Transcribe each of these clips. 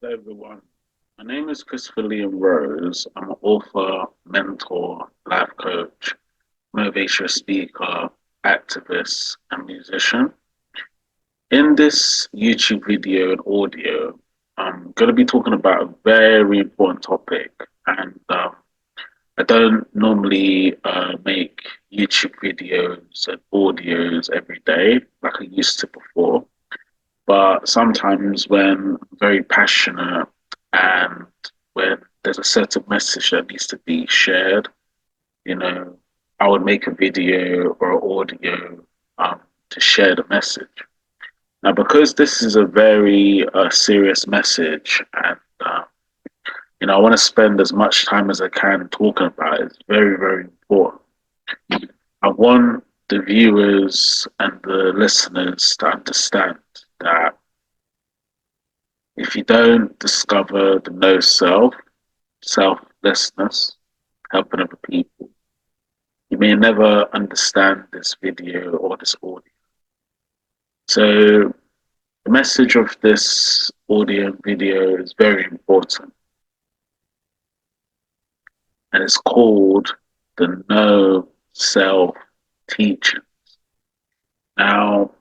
Hello, everyone. My name is Christopher Liam Rose. I'm an author, mentor, life coach, motivational speaker, activist, and musician. In this YouTube video and audio, I'm going to be talking about a very important topic. And I don't normally make YouTube videos and audios every day like I used to before. But sometimes when I'm very passionate and when there's a certain message that needs to be shared, you know, I would make a video or an audio to share the message. Now, because this is a very serious message and, I want to spend as much time as I can talking about it, it's very, very important. I want the viewers and the listeners to understand that if you don't discover the no self, selflessness, helping other people, you may never understand this video or this audio. So the message of this audio and video is very important. And it's called the no self teaching. Now,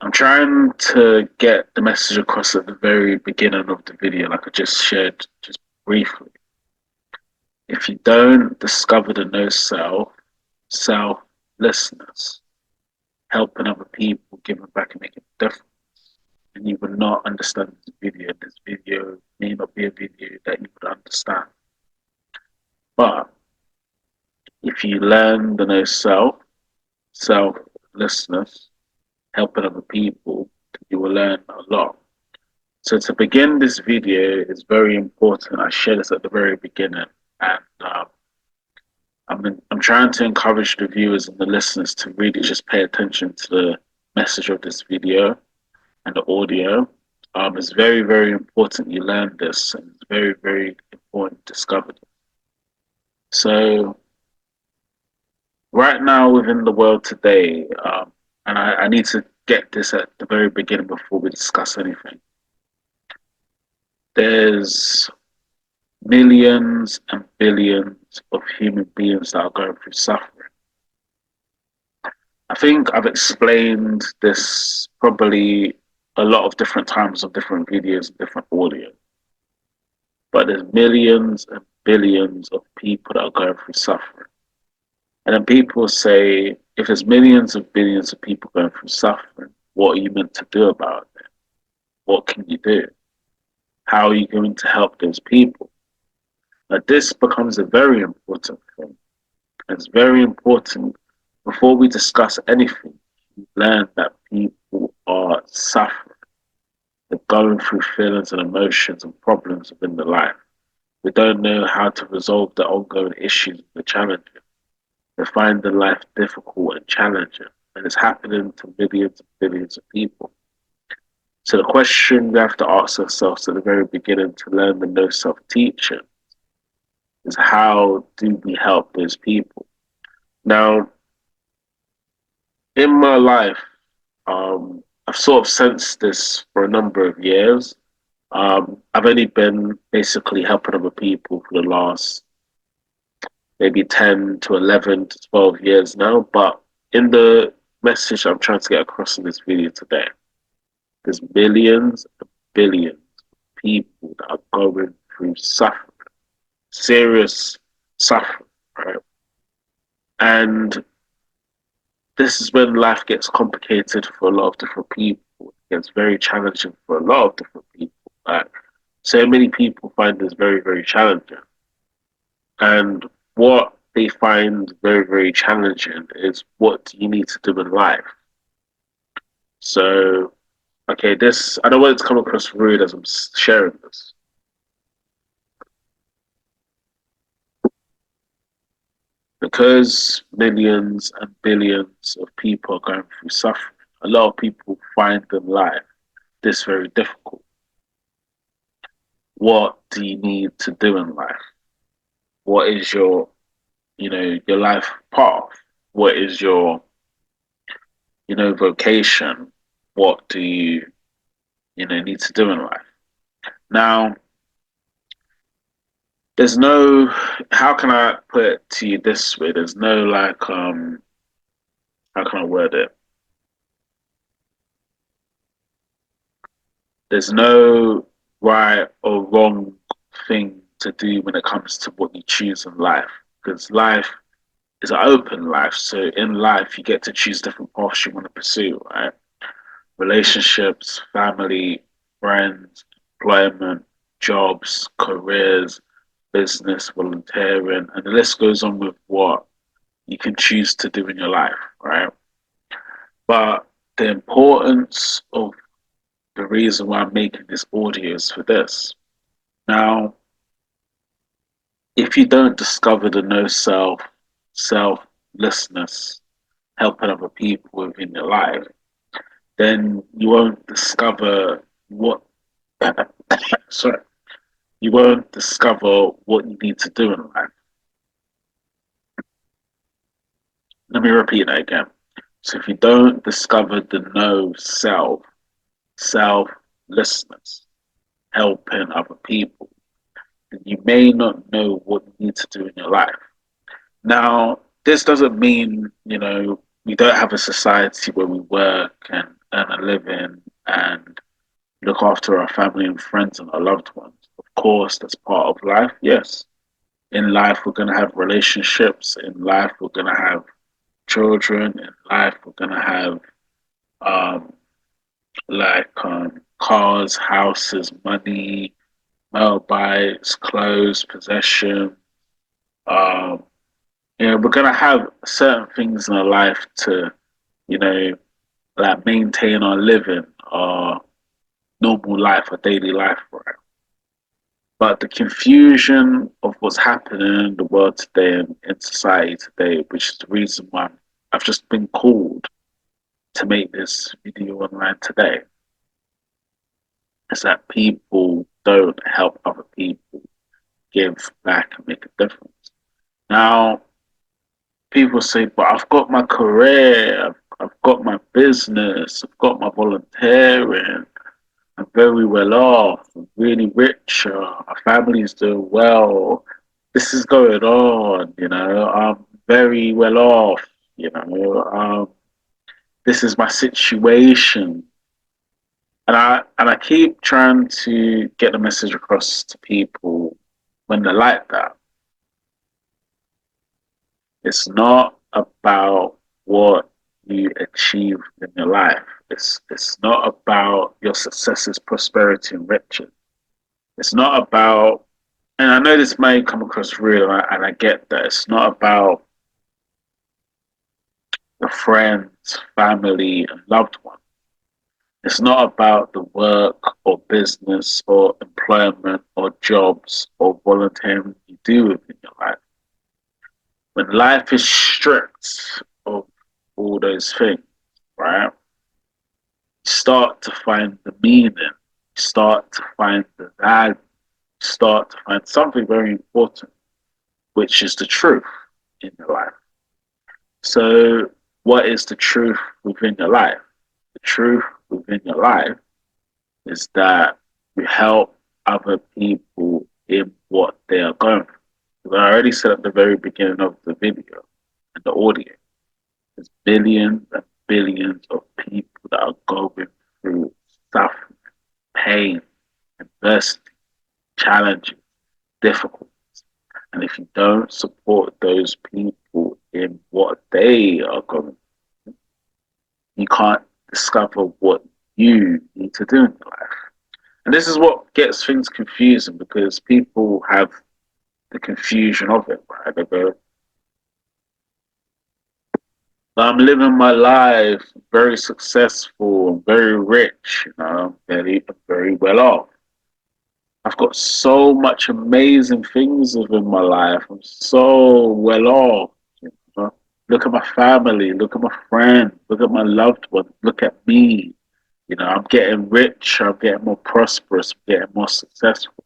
I'm trying to get the message across at the very beginning of the video, like I just shared just briefly. If you don't discover the no self, selflessness, helping other people, giving back and making a difference, and you will not understand this video. This video may not be a video that you would understand. But if you learn the no self, selflessness, helping other people, you will learn a lot. So to begin this video is very important. I share this at the very beginning, and I'm trying to encourage the viewers and the listeners to really just pay attention to the message of this video and the audio. It's very, very important you learn this, and it's very, very important to discover it. So right now within the world today, and I need to get this at the very beginning before we discuss anything. There's millions and billions of human beings that are going through suffering. I think I've explained this probably a lot of different times of different videos and different audio. But there's millions and billions of people that are going through suffering. And then people say, if there's millions and billions of people going through suffering, what are you meant to do about it? What can you do? How are you going to help those people? Now, this becomes a very important thing. It's very important before we discuss anything, we learn that people are suffering. They're going through feelings and emotions and problems within their life. They don't know how to resolve the ongoing issues and the challenges. They find the life difficult and challenging, and it's happening to millions and billions of people. So the question we have to ask ourselves at the very beginning to learn the no self-teaching is, how do we help those people? Now, in my life, I've sort of sensed this for a number of years. I've only been basically helping other people for the last maybe 10 to 11 to 12 years now. But in the message I'm trying to get across in this video today, there's millions and billions of people that are going through suffering, serious suffering, right? And this is when life gets complicated for a lot of different people. It gets very challenging for a lot of different people. Like, so many people find this very, very challenging. And what they find very, very challenging is, what do you need to do in life? So, okay, this, I don't want it to come across rude as I'm sharing this. Because millions and billions of people are going through suffering, a lot of people find in life this very difficult. What do you need to do in life? What is your, your life path? What is your, vocation? What do you, need to do in life? Now, there's no, how can I put it to you this way? There's no like, how can I word it? There's no right or wrong thing to do when it comes to what you choose in life, because life is an open life. So in life, you get to choose different paths you want to pursue, right? Relationships, family, friends, employment, jobs, careers, business, volunteering, and the list goes on with what you can choose to do in your life, right? But the importance of the reason why I'm making this audio is for this. Now, if you don't discover the no self, selflessness, helping other people within your life, then you won't discover what sorry, you won't discover what you need to do in life. Let me repeat that again. So if you don't discover the no self, selflessness, helping other people, then you may not know what you need to do in your life. Now, this doesn't mean, we don't have a society where we work and earn a living and look after our family and friends and our loved ones. Of course, that's part of life, yes. In life, we're going to have relationships. In life, we're going to have children. In life, we're going to have um, cars, houses, money, motorbikes, clothes, possession. Um, we're going to have certain things in our life to, you know, like maintain our living, our normal life, our daily life, right? But the confusion of what's happening in the world today and in society today, which is the reason why I've just been called to make this video online today, is that people don't help other people give back and make a difference. Now, people say, but I've got my career, I've got my business, I've got my volunteering, I'm very well off, I'm really rich, our family's doing well, this is going on, I'm very well off, this is my situation. And I keep trying to get the message across to people when they're like that. It's not about what you achieve in your life. It's not about your successes, prosperity, and riches. It's not about, and I know this may come across real, and I get that it's not about the friends, family, and loved ones. It's not about the work or business or employment or jobs or volunteering you do within your life. When life is stripped of all those things, right? You start to find the meaning, you start to find the value, you start to find something very important, which is the truth in your life. So, what is the truth within your life? The truth within your life is that you help other people in what they are going through. I already said at the very beginning of the video and the audio, there's billions and billions of people that are going through suffering, pain, adversity, challenges, difficulties. And if you don't support those people in what they are going through, you can't discover what you need to do in your life. And this is what gets things confusing because people have the confusion of it, right? They go, I'm living my life very successful, very rich, very, very well off. I've got so much amazing things within my life. I'm so well off. You know? Look at my family, look at my friends, look at my loved ones, look at me. I'm getting rich, I'm getting more prosperous, I'm getting more successful.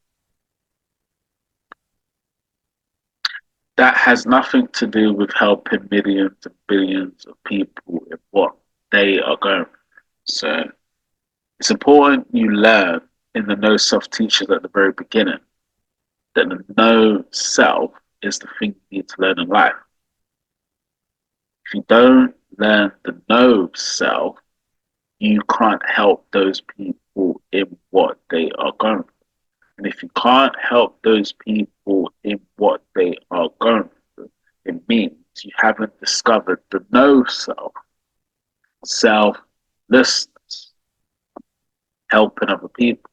That has nothing to do with helping millions and billions of people in what they are going through. So it's important you learn in the no self teachings at the very beginning that the no self is the thing you need to learn in life. If you don't learn the no self, you can't help those people in what they are going through. And if you can't help those people in what they are going through, it means you haven't discovered the no self, selflessness, helping other people.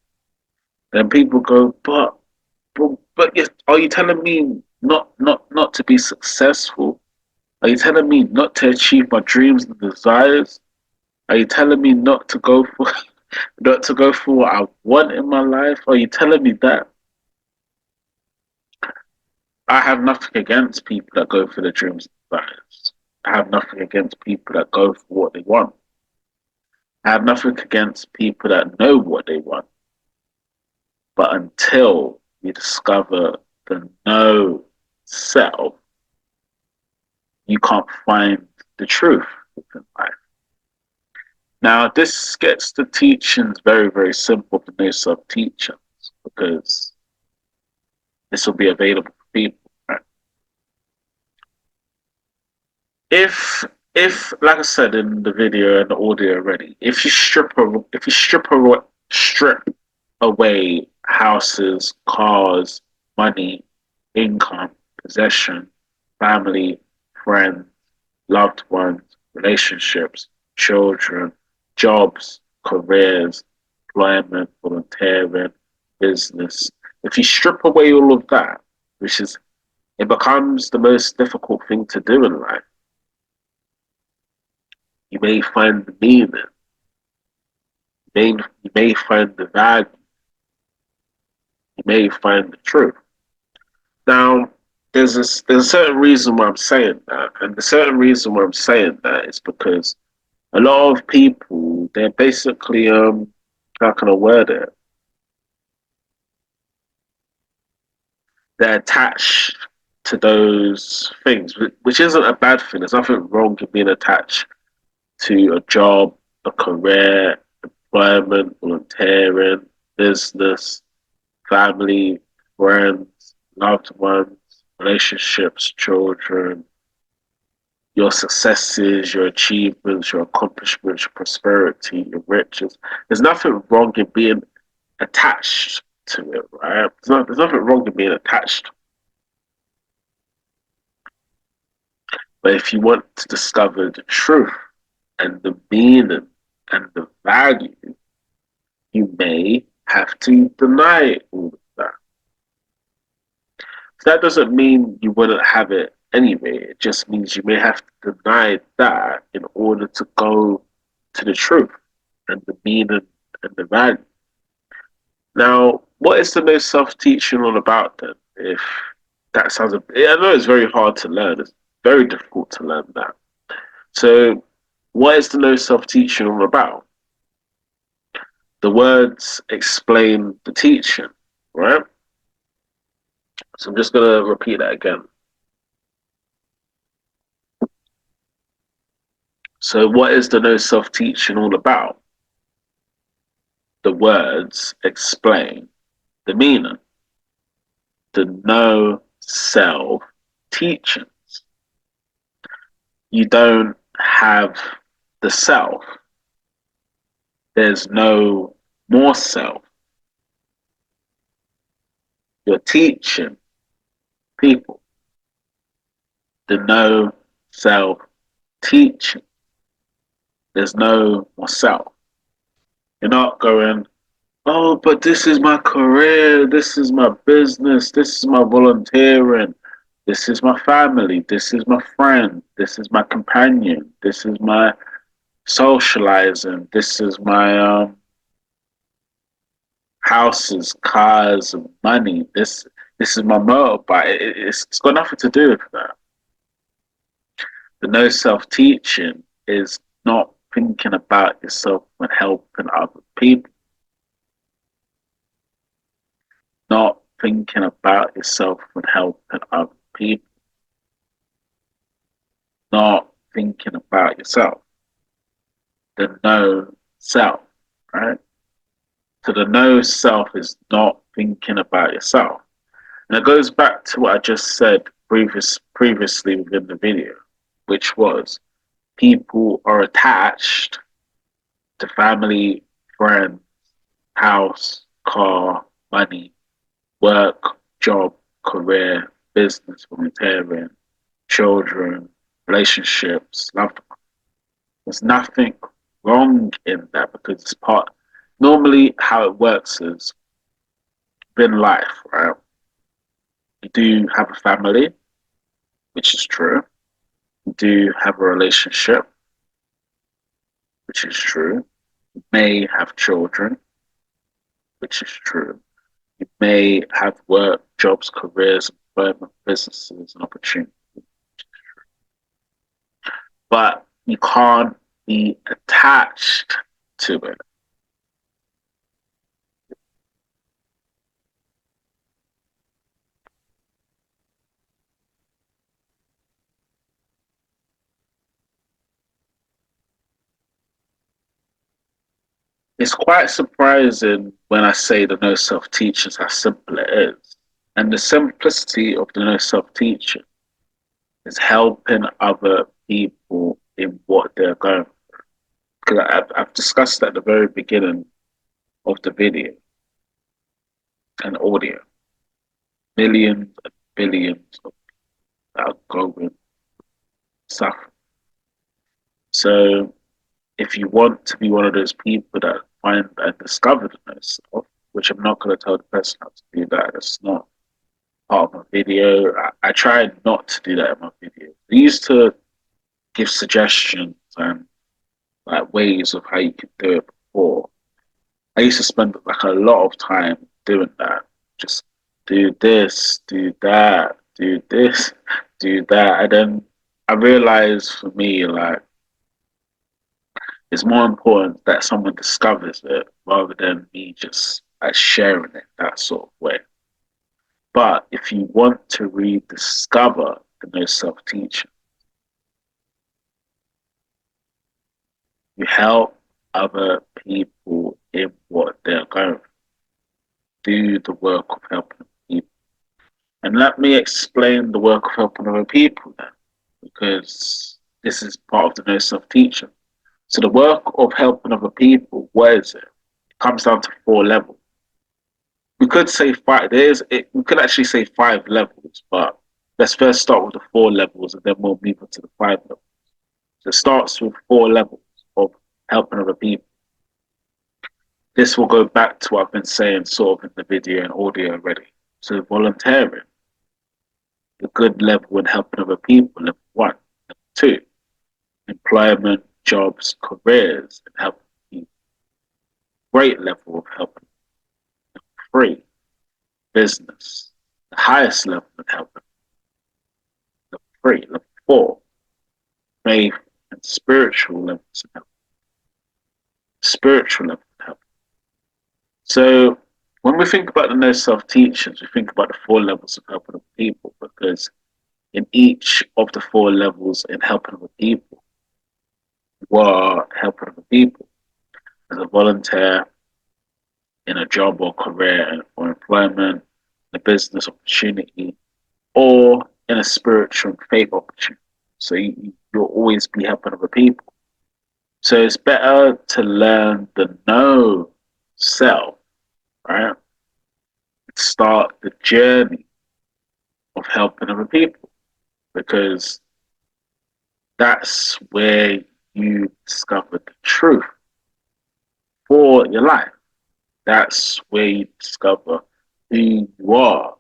Then people go, but yes, are you telling me not to be successful? Are you telling me not to achieve my dreams and desires? Are you telling me not to go for not to go for what I want in my life? Are you telling me that? I have nothing against people that go for their dreams and desires. I have nothing against people that go for what they want. I have nothing against people that know what they want. But until you discover the no self, you can't find the truth within life. Now, this gets the teachings very, very simple, the no self teachings, because this will be available for people. Right? If like I said in the video and the audio already, if you strip away houses, cars, money, income, possession, family, friends, loved ones, relationships, children, jobs, careers, employment, volunteering, business. If you strip away all of that, which is it becomes the most difficult thing to do in life. You may find the meaning, you may find the value, you may find the truth. Now, there's a certain reason why I'm saying that, and the certain reason why I'm saying that is because a lot of people they're basically how can I word it? They're attached to those things, which isn't a bad thing. There's nothing wrong with being attached to a job, a career, employment, volunteering, business, family, friends, loved ones, relationships, children, your successes, your achievements, your accomplishments, your prosperity, your riches. There's nothing wrong in being attached to it, right? There's nothing wrong in being attached. But if you want to discover the truth and the meaning and the value, you may have to deny all of that. So that doesn't mean you wouldn't have it anyway. It just means you may have to deny that in order to go to the truth and the meaning and the value. Now, what is the no self-teaching all about then? If that sounds I know it's very hard to learn. It's very difficult to learn that. So, what is the no self-teaching all about? The words explain the teaching, right? So I'm just going to repeat that again. So, what is the no self teaching all about? The words explain the meaning. The no self teachings. You don't have the self, there's no more self. You're teaching people the no self teaching. There's no more self. You're not going, oh, but this is my career, this is my business, this is my volunteering, this is my family, this is my friend, this is my companion, this is my socializing, this is my houses, cars, and money, this is my motorbike. It's got nothing to do with that. The no self teaching is not thinking about yourself when helping other people. Not thinking about yourself when helping other people. Not thinking about yourself. The no self, right? So the no self is not thinking about yourself. And it goes back to what I just said previously within the video, which was people are attached to family, friends, house, car, money, work, job, career, business, volunteering, children, relationships, loved ones. There's nothing wrong in that because it's part. Normally, how it works is in life, right? You do have a family, which is true. You do have a relationship, which is true. You may have children, which is true. You may have work, jobs, careers, employment, businesses, and opportunities. But you can't be attached to it. It's quite surprising when I say the no self teachings how simple it is. And the simplicity of the no self teaching is helping other people in what they're going through. Because I've discussed at the very beginning of the video and audio. Millions and billions of that are going suffering. So if you want to be one of those people that find and discover the no self, which I'm not going to tell the person how to do that, that's not part of my video. I try not to do that in my video. I used to give suggestions and like ways of how you could do it before. I used to spend like a lot of time doing that. Just do this, do that, do this, do that. And then I realized for me, like, it's more important that someone discovers it rather than me just like, sharing it that sort of way. But if you want to rediscover the no self teaching, you help other people in what they're going through. Do the work of helping people. And let me explain the work of helping other people then, because this is part of the no self teaching. So the work of helping other people, what is it? It comes down to 4 levels. We could say five. We could actually say 5 levels, but let's first start with the 4 levels, and then we'll move on to the 5 levels. So it starts with 4 levels of helping other people. This will go back to what I've been saying sort of in the video and audio already. So volunteering, the good level in helping other people, level 1. Level 2, employment, jobs, careers, and helping people. Great level of helping. Level 3, business, the highest level of helping. Level 3, level 4, faith and spiritual levels of help. Spiritual level of help. So when we think about the no self teachings, we think about the 4 levels of helping other people because in each of the 4 levels in helping other people, you are helping other people as a volunteer, in a job or career or employment, a business opportunity, or in a spiritual and faith opportunity. So you'll always be helping other people. So it's better to learn the no self, right? Start the journey of helping other people because that's where you discover the truth for your life. That's where you discover who you are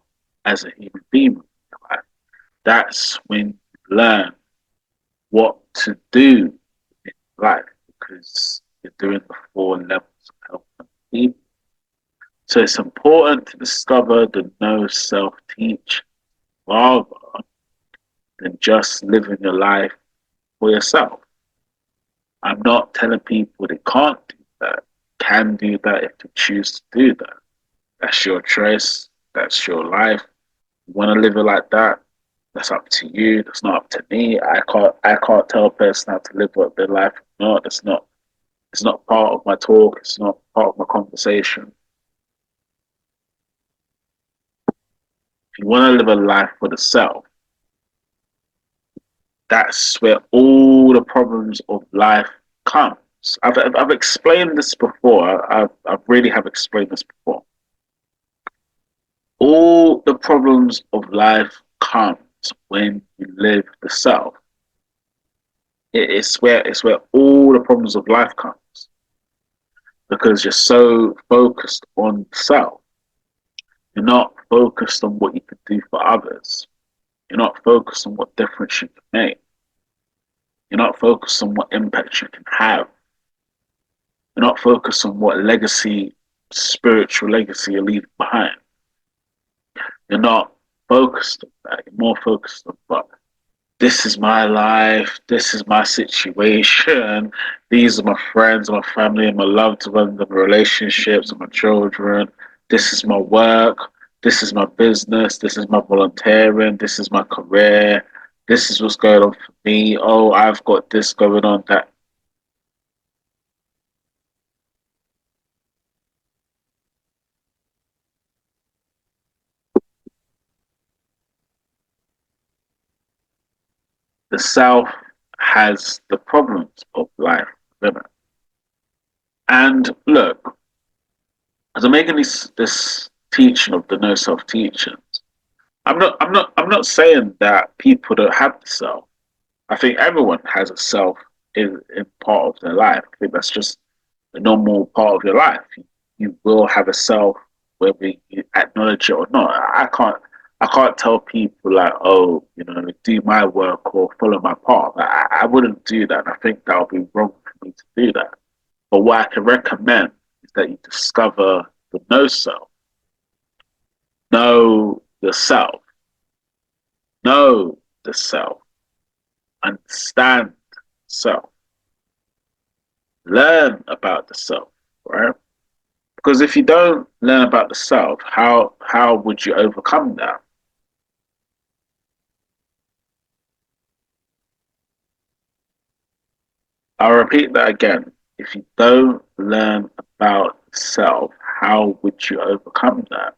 as a human being in your life. That's when you learn what to do in life because you're doing the 4 levels of helping people. So it's important to discover the no self teach rather than just living your life for yourself. I'm not telling people they can't do that. Can do that if you choose to do that. That's your choice. That's your life. You want to live it like that? That's up to you. That's not up to me. I can't tell a person how to live their life. No, that's not. It's not part of my talk. It's not part of my conversation. If you want to live a life for the self, that's where all the problems of life comes. I've explained this before. I really have explained this before. All the problems of life comes when you live the self. It's where all the problems of life comes because you're so focused on self. You're not focused on what you can do for others. You're not focused on what difference you can make. You're not focused on what impact you can have. You're not focused on what legacy, spiritual legacy you're leaving behind. You're not focused on that. You're more focused on what this is my life, this is my situation, these are my friends, my family, and my loved ones, and my relationships, and my children. This is my work, this is my business, this is my volunteering, this is my career, this is what's going on for me. Oh, I've got this going on that. The self has the problems of life within it. And look, as I'm making this teaching of the no self teachings, I'm not saying that people don't have the self. I think everyone has a self in part of their life. I think that's just a normal part of your life. You will have a self whether you acknowledge it or not. I can't tell people like, oh, do my work or follow my path. I wouldn't do that. I think that would be wrong for me to do that. But what I can recommend is that you discover the no self, know yourself, know the self, understand self, learn about the self, right? Because if you don't learn about the self, how would you overcome that? I'll repeat that again. If you don't learn about self, how would you overcome that?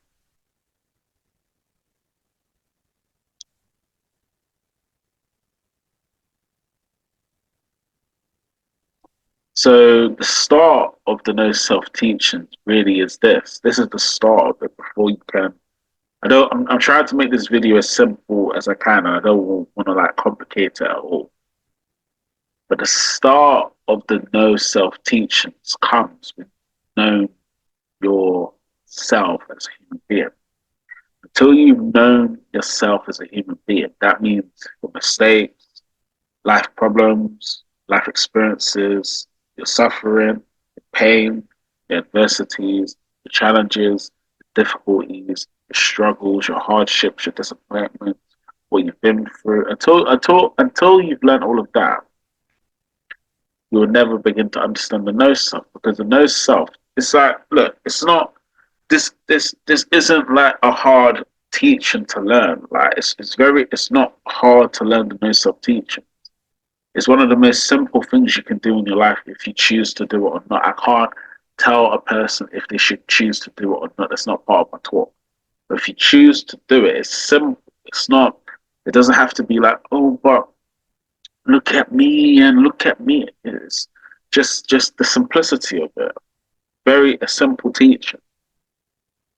So the start of the no self teachings really is this. This is the start of it before you can. I'm trying to make this video as simple as I can, and I don't want to like complicate it at all. But the start of the no self teachings comes when you know yourself as a human being. Until you've known yourself as a human being, that means your mistakes, life problems, life experiences, your suffering, your pain, your adversities, your challenges, your difficulties, your struggles, your hardships, your disappointments, what you've been through. Until you've learned all of that, you will never begin to understand the no self because the no self, it's like, look, it's not this isn't like a hard teaching to learn. Like it's not hard to learn the no self teaching. It's one of the most simple things you can do in your life if you choose to do it or not. I can't tell a person if they should choose to do it or not. That's not part of my talk. But if you choose to do it, it's simple. It's not. It doesn't have to be like, oh, but look at me and look at me. It's just the simplicity of it. Very a simple teaching.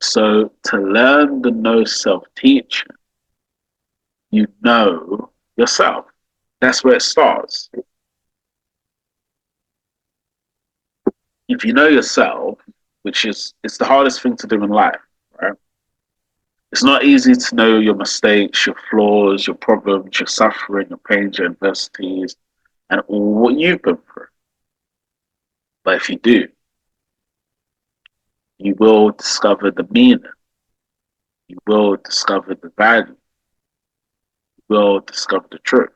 So to learn the no self teaching, you know yourself. That's where it starts. If you know yourself, which is it's the hardest thing to do in life, right? It's not easy to know your mistakes, your flaws, your problems, your suffering, your pains, your adversities, and all what you've been through. But if you do, you will discover the meaning, you will discover the value, you will discover the truth.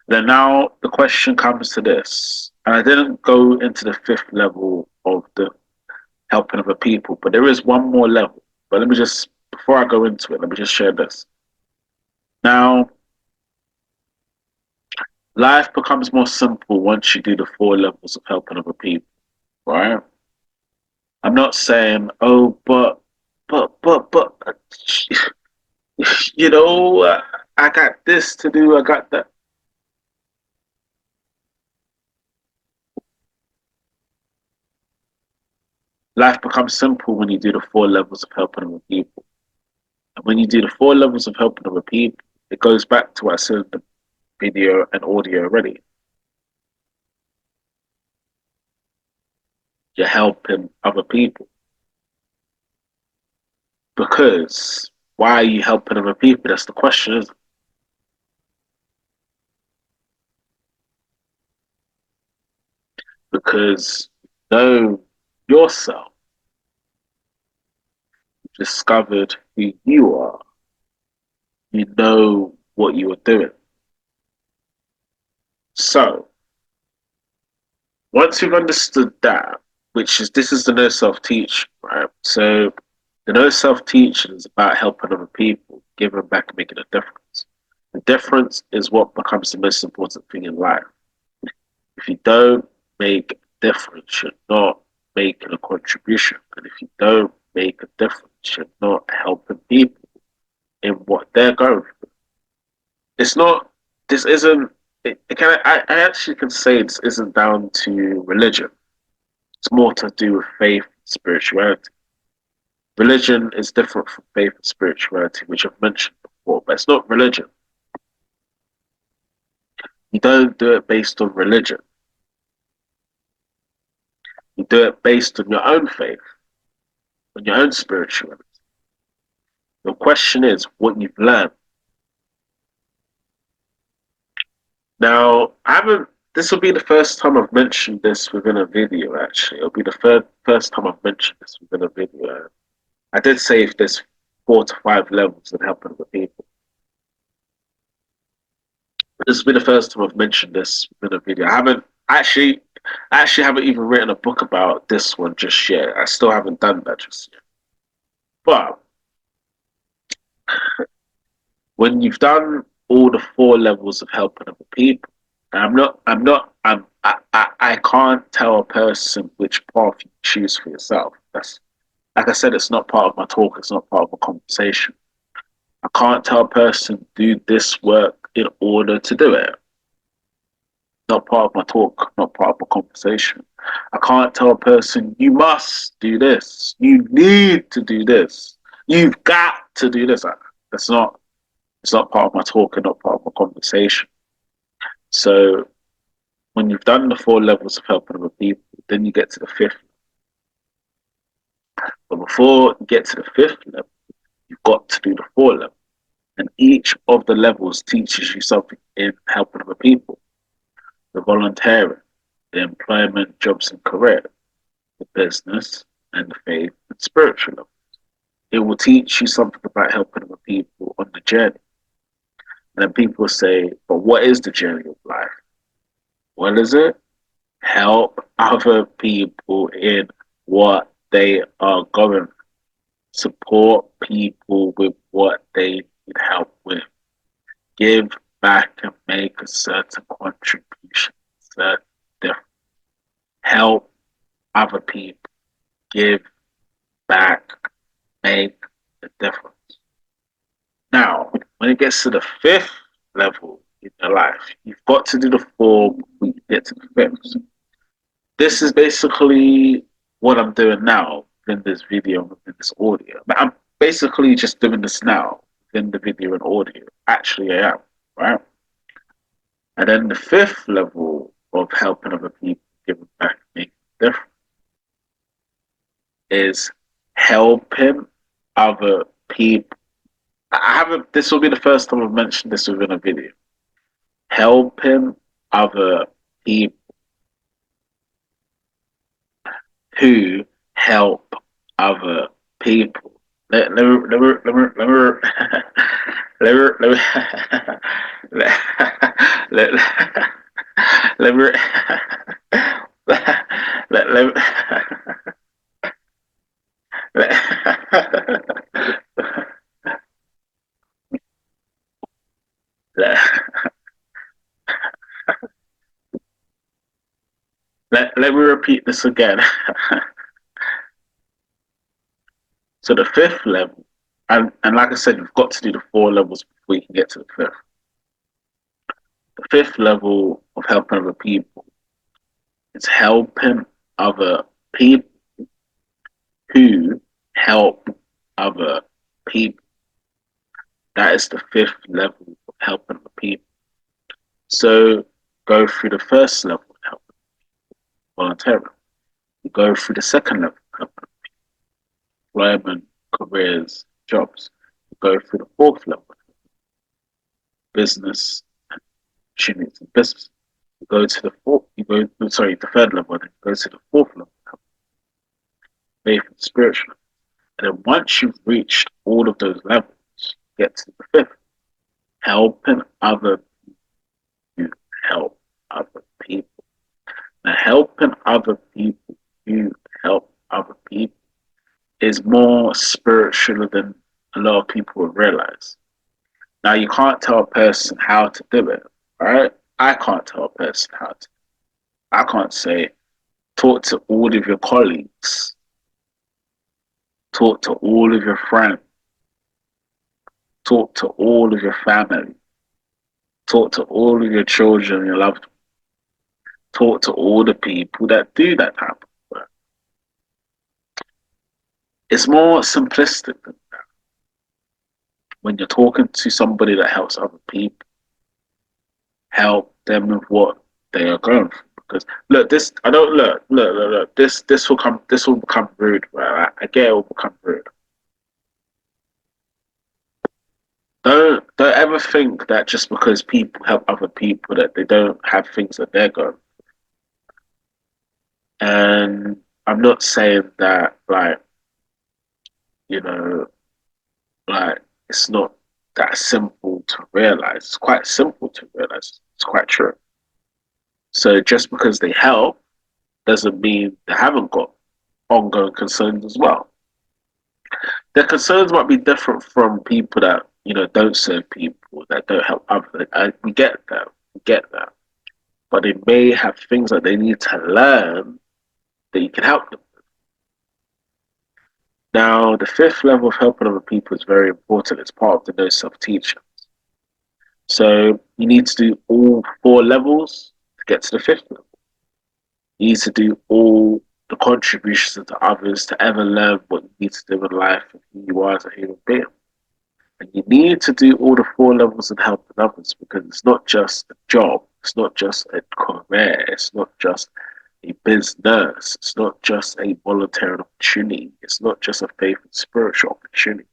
Then now the question comes to this, and I didn't go into the fifth level of the helping other people, but there is one more level. But let me just, before I go into it, let me just share this. Now, life becomes more simple once you do the four levels of helping other people, right? I'm not saying, oh, but, You know, I got this to do, I got that. Life becomes simple when you do the four levels of helping other people. And when you do the four levels of helping other people, it goes back to what I said in the video and audio already. You're helping other people. Because why are you helping other people? That's the question, isn't it? Because you know yourself, you discovered who you are, you know what you are doing. So once you've understood that, which is this is the no self teaching, right? So the no self teaching is about helping other people, giving back and making a difference. The difference is what becomes the most important thing in life. If you don't make a difference, you're not making a contribution. And if you don't make a difference, you're not helping people in what they're going through. It's not, this isn't, I actually can say this isn't down to religion. It's more to do with faith and spirituality. Religion is different from faith and spirituality, which I've mentioned before, but it's not religion. You don't do it based on religion. You do it based on your own faith, on your own spirituality. The question is what you've learned. Now, I haven't. This will be the first time I've mentioned this within a video. Actually, it'll be the first time I've mentioned this within a video. I did say if there's 4 to 5 levels in helping other people. This will be the first time I've mentioned this in a video. Actually, I actually haven't even written a book about this one just yet. I still haven't done that just yet. But when you've done all the 4 levels of helping other people, I can't tell a person which path you choose for yourself. That's like I said, it's not part of my talk. It's not part of a conversation. I can't tell a person do this work in order to do it. Not part of my talk, not part of a conversation. I can't tell a person, you must do this. You need to do this. You've got to do this. That's not, it's not part of my talk and not part of a conversation. So when you've done the 4 levels of helping other people, then you get to the fifth. But before you get to the fifth level, you've got to do the 4 levels. And each of the levels teaches you something in helping other people. The volunteering, the employment, jobs and career, the business, and the faith and spiritual level. It will teach you something about helping other people on the journey. And then people say, but what is the journey of life? What is it? Help other people in what they are going through. Support people with what they need help with. Give back and make a certain contribution, certain difference. Help other people. Give back, make a difference. Now, when it gets to the fifth level in your life, you've got to do the 4 before you get to the fifth. This is basically what I'm doing now in this video and in this audio. But I'm basically just doing this now in the video and audio. Actually, I am, right? And then the fifth level of helping other people, giving back, making a difference, is helping other people. I haven't. This will be the first time I've mentioned this within a video. Helping other people who help other people. Let me let me let me let me let me let me let let me let me let me repeat this again. So the fifth level And like I said, you've got to do the 4 levels before you can get to the fifth. The fifth level of helping other people is helping other people who help other people. That is the fifth level of helping other people. So go through the first level of helping voluntarily. You go through the second level of helping employment, careers, jobs. You go through the fourth level, business, opportunities in business. You go to the fourth. The third level. Then you go to the fourth level, faith and spiritual. And then once you've reached all of those levels, get to the fifth, helping other people help other people. Now, helping other people who help other people is more spiritual than a lot of people will realize. Now, you can't tell a person how to do it, right? I can't tell a person how to. I can't say, talk to all of your colleagues, talk to all of your friends, talk to all of your family, talk to all of your children, your loved ones, talk to all the people that do that type of work. It's more simplistic than that. When you're talking to somebody that helps other people, help them with what they are going through. Because look, this I don't look. This will become rude, right? I get it will become rude. Don't ever think that just because people help other people that they don't have things that they're going through. And I'm not saying that like, you know, like it's not that simple to realize. It's quite simple to realize. It's quite true. So just because they help doesn't mean they haven't got ongoing concerns as well. Their concerns might be different from people that don't serve people, that don't help others. We get that. We get that. But they may have things that they need to learn that you can help them. Now, the fifth level of helping other people is very important. It's part of the no self teaching. So you need to do all 4 levels to get to the fifth level. You need to do all the contributions to others to ever learn what you need to do in life and who you are as a human being. And you need to do all the 4 levels in helping others because it's not just a job, it's not just a career, it's not just a business, it's not just a voluntary opportunity, it's not just a faith and spiritual opportunity.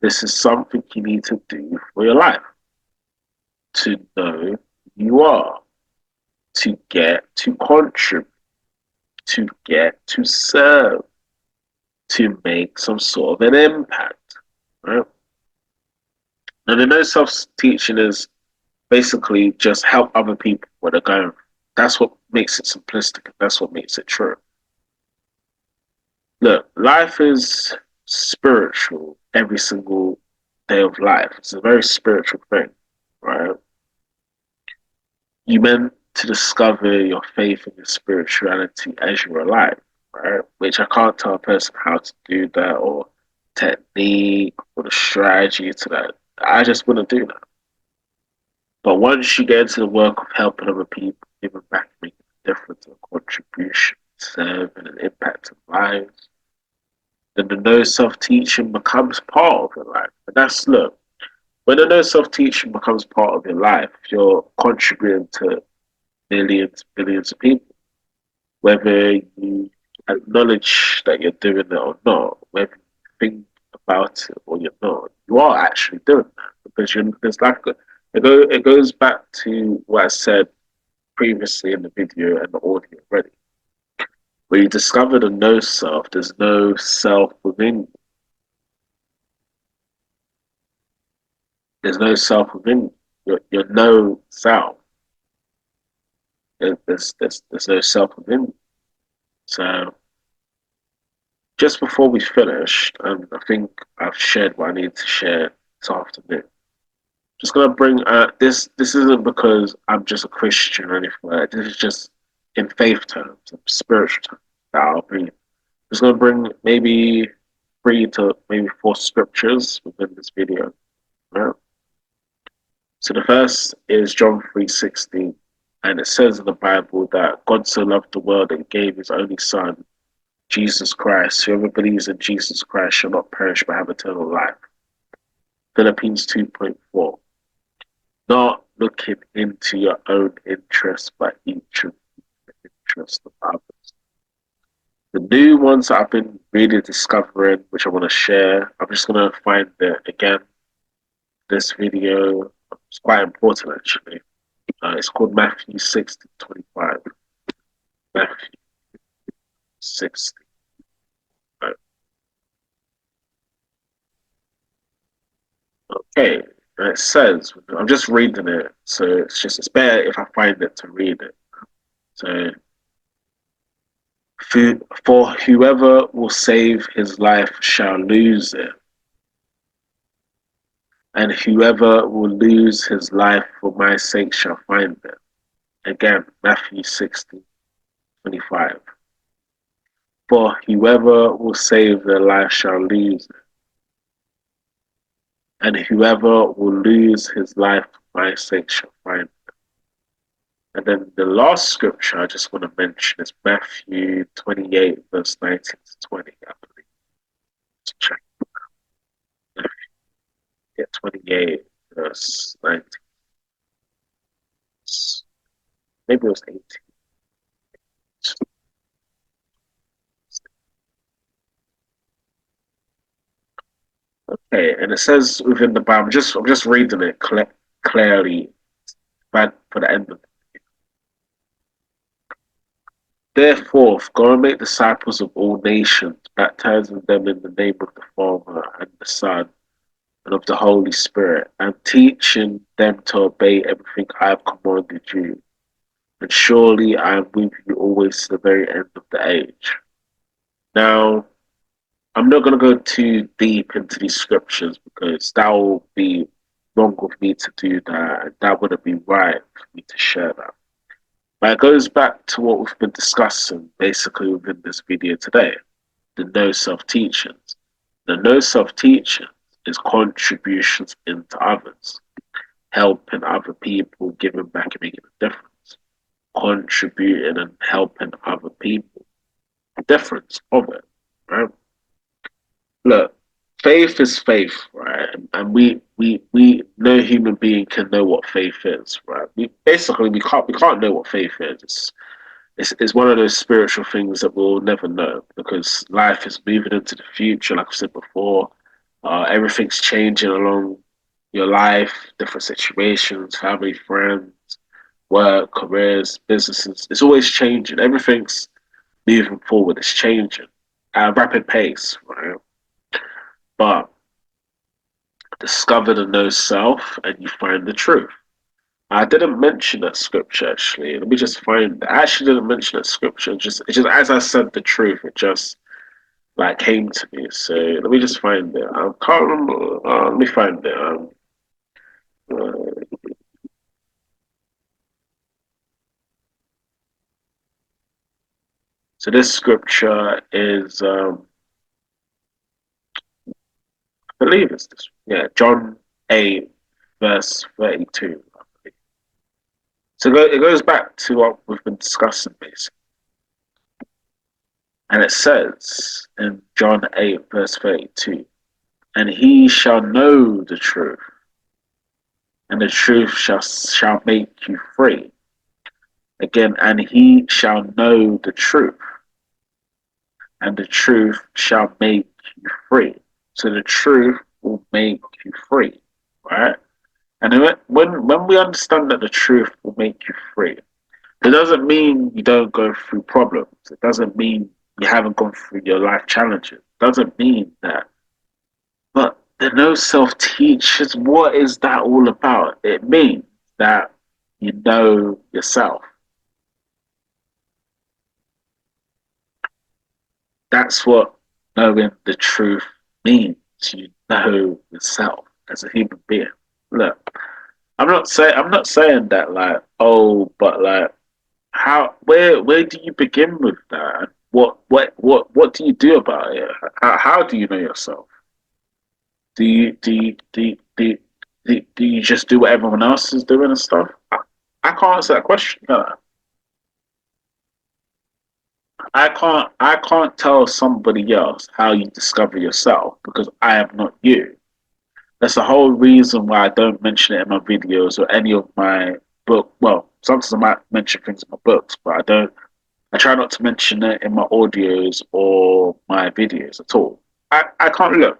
This is something you need to do for your life to know who you are, to get to contribute, to get to serve, to make some sort of an impact. Right? And the no self teaching is basically just help other people where they're going. That's what makes it simplistic. That's what makes it true. Look, life is spiritual every single day of life. It's a very spiritual thing, right? You meant to discover your faith and your spirituality as you're alive, right? Which I can't tell a person how to do that or technique or the strategy to that. I just wouldn't do that. But once you get into the work of helping other people, giving back, making a difference, a contribution, serving an impact on lives, then the no self teaching becomes part of your life. And that's look, when the no self teaching becomes part of your life, you're contributing to millions, billions of people. Whether you acknowledge that you're doing it or not, whether you think about it or you're not, you are actually doing that because there's like it goes back to what I said previously in the video and the audio already. When you discover the no self, there's no self within you. There's no self within you. You're no self. There's no self within you. So just before we finished, I think I've shared what I need to share this afternoon. Just gonna bring this. This isn't because I'm just a Christian or anything like that. This is just in faith terms, in spiritual terms. That I'll be just gonna bring maybe 3 to maybe 4 scriptures within this video. Right? So the first is John 3:16, and it says in the Bible that God so loved the world that he gave his only son, Jesus Christ. Whoever believes in Jesus Christ shall not perish but have eternal life. Philippians 2:4. Not looking into your own interest, but each of the interest of others. The new ones that I've been really discovering, which I want to share, I'm just going to find it again. This video, it's quite important actually. It's called Matthew 6:25. Matthew 60. Okay, and it says, I'm just reading it, so it's better if I find it to read it. So, for whoever will save his life shall lose it, and whoever will lose his life for my sake shall find it. Again, Matthew 16:25. For whoever will save their life shall lose it, and whoever will lose his life for my sake shall find it. And then the last scripture I just want to mention is Matthew 28, verse 19 to 20, I believe. Let's check. Yeah, 28, verse 19. Maybe it was 18. Okay, and it says within the Bible, I'm just reading it clearly, but for the end of it. Therefore, go and make disciples of all nations, baptizing them in the name of the Father and the Son and of the Holy Spirit, and teaching them to obey everything I have commanded you. And surely I am with you always to the very end of the age. Now, I'm not going to go too deep into these scriptures because that will be wrong of me to do that, and that wouldn't be right for me to share that. But it goes back to what we've been discussing basically within this video today, the no self-teachings. The no self-teachings is contributions into others, helping other people, giving back and making a difference, contributing and helping other people. The difference of it, right? Look, faith is faith, right? And we no human being can know what faith is, right? We can't know what faith is. It's one of those spiritual things that we'll never know because life is moving into the future, like I said before. Everything's changing along your life, different situations, family, friends, work, careers, businesses. It's always changing. Everything's moving forward. It's changing at a rapid pace, right? But discover the no self and you find the truth. I didn't mention that scripture actually. Let me just find. I actually didn't mention that scripture. It just as I said the truth, it just like came to me. So let me just find it. I can't remember. Let me find it. Uh, so this scripture is, I believe it's this. Yeah, John 8, verse 32. I believe. So it goes back to what we've been discussing basically. And it says in John 8, verse 32, and he shall know the truth, and the truth shall make you free. Again, and he shall know the truth, and the truth shall make you free. So the truth will make you free, right? And when we understand that the truth will make you free, it doesn't mean you don't go through problems. It doesn't mean you haven't gone through your life challenges. It doesn't mean that. But the no self teaches, what is that all about? It means that you know yourself. That's what knowing the truth means. You know yourself as a human being. Look, I'm not saying that like, oh, but like how where do you begin with that? what do you do about it? How do you know yourself? Do you just do what everyone else is doing and stuff? I can't answer that question. No. I can't tell somebody else how you discover yourself because I am not you. That's the whole reason why I don't mention it in my videos or any of my book. Well, sometimes I might mention things in my books, but I don't. I try not to mention it in my audios or my videos at all. I can't look.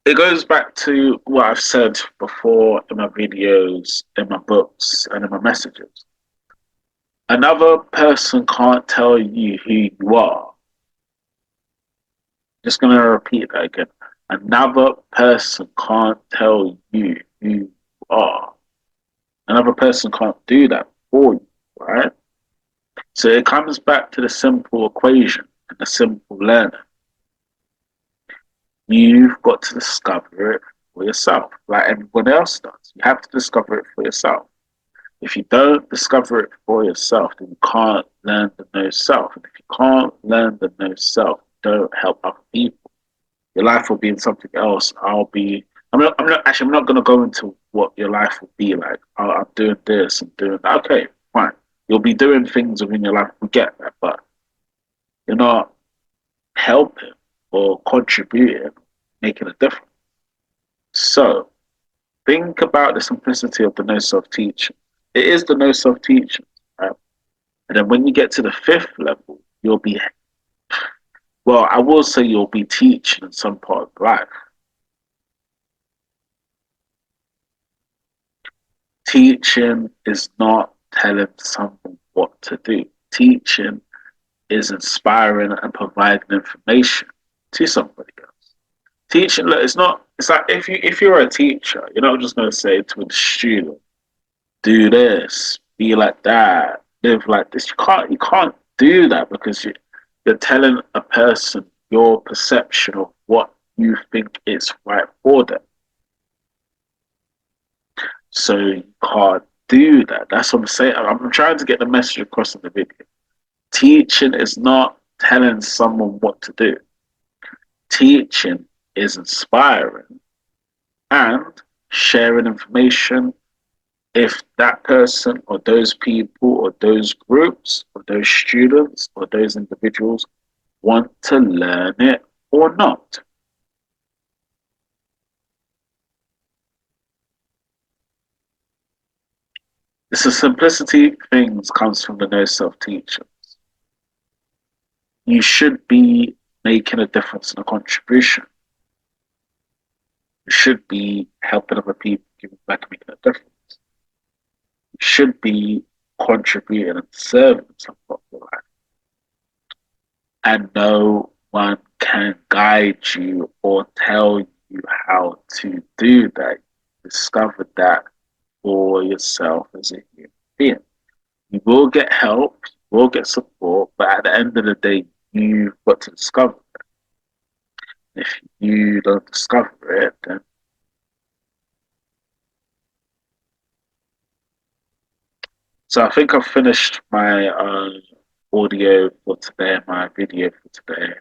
It goes back to what I've said before in my videos, in my books, and in my messages. Another person can't tell you who you are. Just going to repeat that again. Another person can't tell you who you are. Another person can't do that for you, right? So it comes back to the simple equation and the simple learning. You've got to discover it for yourself, like everyone else does. You have to discover it for yourself. If you don't discover it for yourself, then you can't learn the know self. And if you can't learn the know self, don't help other people. Your life will be in something else. I'm not going to go into what your life will be like. Oh, I'm doing this and doing that. Okay, fine. You'll be doing things within your life. We get that, but you're not helping or contributing, making a difference. So think about the simplicity of the no self teaching. It is the no self teaching, right? And then when you get to the fifth level, you'll be, well, I will say you'll be teaching in some part of life. Teaching is not telling someone what to do. Teaching is inspiring and providing information to somebody else. Teaching, look, it's like if you're a teacher, you're not just going to say to a student, do this, be like that, live like this. You can't do that because you're telling a person your perception of what you think is right for them. So you can't do that. That's what I'm saying. I'm trying to get the message across in the video. Teaching is not telling someone what to do. Teaching is inspiring and sharing information if that person or those people or those groups or those students or those individuals want to learn it or not. It's a simplicity things comes from the no self teaching. You should be making a difference and a contribution. You should be helping other people, giving back, making a difference. You should be contributing and serving some of your life. And no one can guide you or tell you how to do that. Discover that for yourself as a human being. You will get help, you will get support, but at the end of the day, you've got to discover it. If you don't discover it, then so I think I've finished my audio for today, my video for today.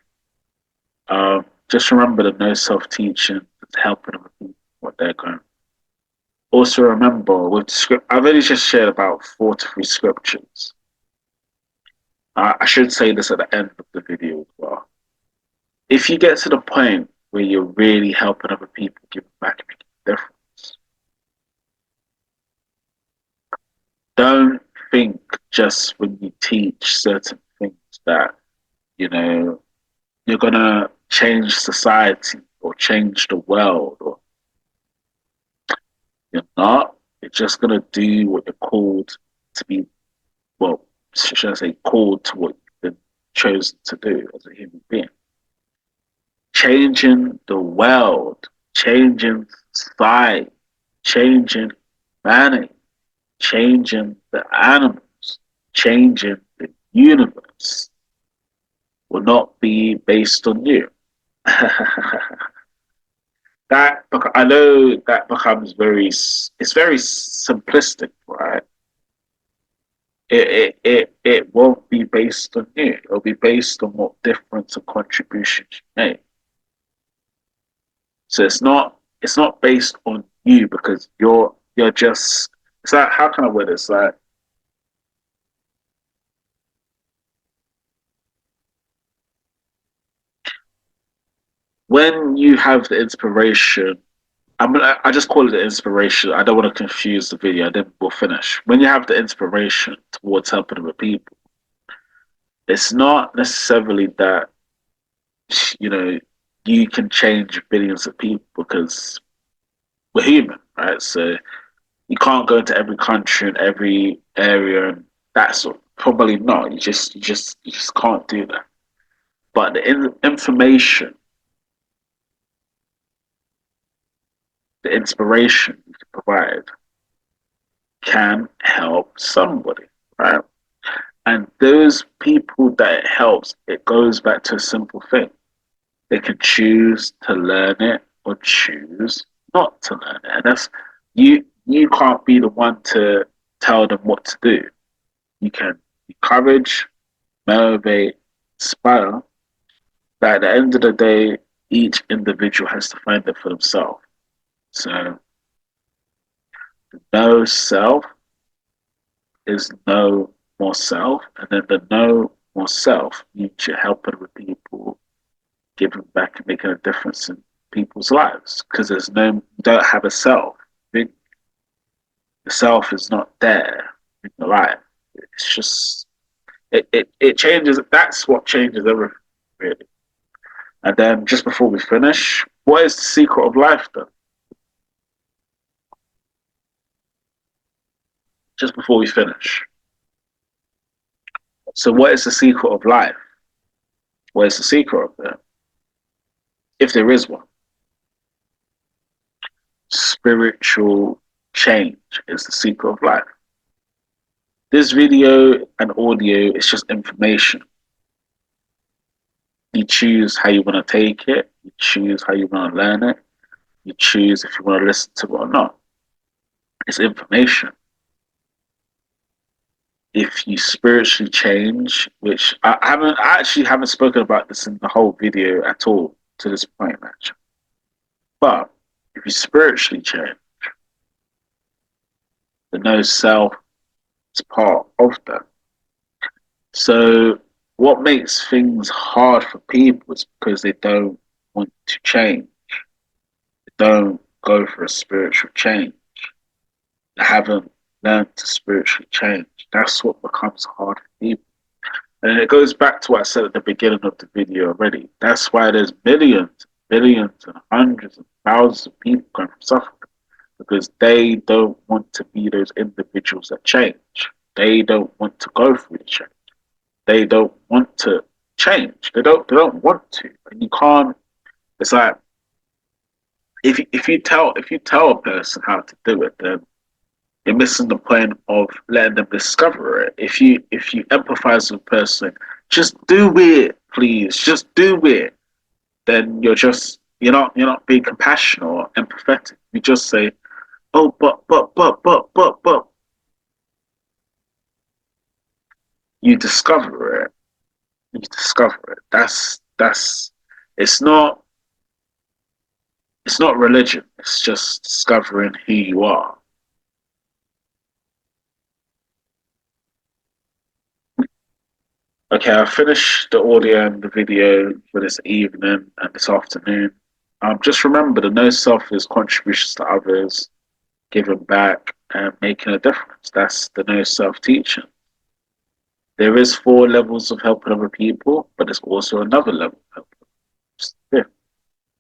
Just remember the no self teaching is helping other people what they're going. Also remember with script, I've only just shared about 4 to 3 scriptures. I should say this at the end of the video as well. If you get to the point where you're really helping other people, giving back and making a difference, don't think just when you teach certain things that you know you're gonna change society or change the world, or you're not. You're just gonna do what you're called to be. Well, should I say, called to what you've been chosen to do as a human being. Changing the world, changing society, changing humanity, changing the animals, changing the universe will not be based on you. That I know that becomes it's very simplistic, right? It won't be based on you. It'll be based on what difference and contributions you make. So it's not based on you because you're just it's like how can I word this? Like when you have the inspiration, I just call it the inspiration. I don't want to confuse the video. Then we'll finish. When you have the inspiration towards helping other people, it's not necessarily that you know you can change billions of people because we're human, right? So you can't go into every country and every area, and that's probably not. You just can't do that. But information, the inspiration you can provide, can help somebody, right? And those people that it helps, it goes back to a simple thing. They can choose to learn it or choose not to learn it. And that's you can't be the one to tell them what to do. You can encourage, motivate, inspire, but at the end of the day, each individual has to find it for themselves. So the no self is no more self, and then the no more self means you're helping with people, giving back and making a difference in people's lives. Because you don't have a self. The self is not there in your life. It's just it changes. That's what changes everything, really. And then just before we finish, what is the secret of life then? Just before we finish. So what is the secret of life? What is the secret of it? If there is one. Spiritual change is the secret of life. This video and audio is just information. You choose how you want to take it. You choose how you want to learn it. You choose if you want to listen to it or not. It's information. If you spiritually change, which I actually haven't spoken about this in the whole video at all to this point, actually. But if you spiritually change, the no self is part of that. So what makes things hard for people is because they don't want to change. They don't go for a spiritual change. They haven't learned to spiritually change. That's what becomes hard for people. And it goes back to what I said at the beginning of the video already. That's why there's millions, billions, and hundreds and thousands of people going from suffering because they don't want to be those individuals that change. They don't want to go through the change. They don't want to change. They don't want to. And you can't. It's like if you tell a person how to do it, then you're missing the point of letting them discover it. If you empathize with a person, just do it, please. Just do it. Then you're not being compassionate or empathetic. You just say, oh, but. You discover it. You discover it. That's. It's not. It's not religion. It's just discovering who you are. Okay, I've finished the audio and the video for this evening and this afternoon. Just remember the no selfish contributions to others, giving back and making a difference. That's the no self teaching. There is four levels of helping other people, but there's also another level of helping others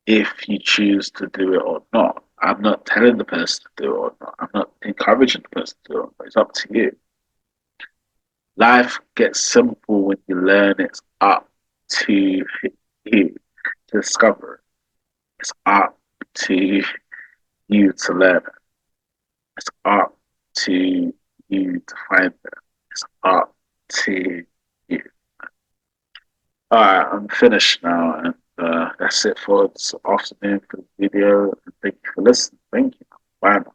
if you choose to do it or not. I'm not telling the person to do it or not. I'm not encouraging the person to do it. It's up to you. Life gets simple when you learn it's up to you to discover it. It's up to you to learn it. It's up to you to find it. It's up to you. Alright, I'm finished now, and that's it for this afternoon for the video. Thank you for listening. Thank you. Bye now.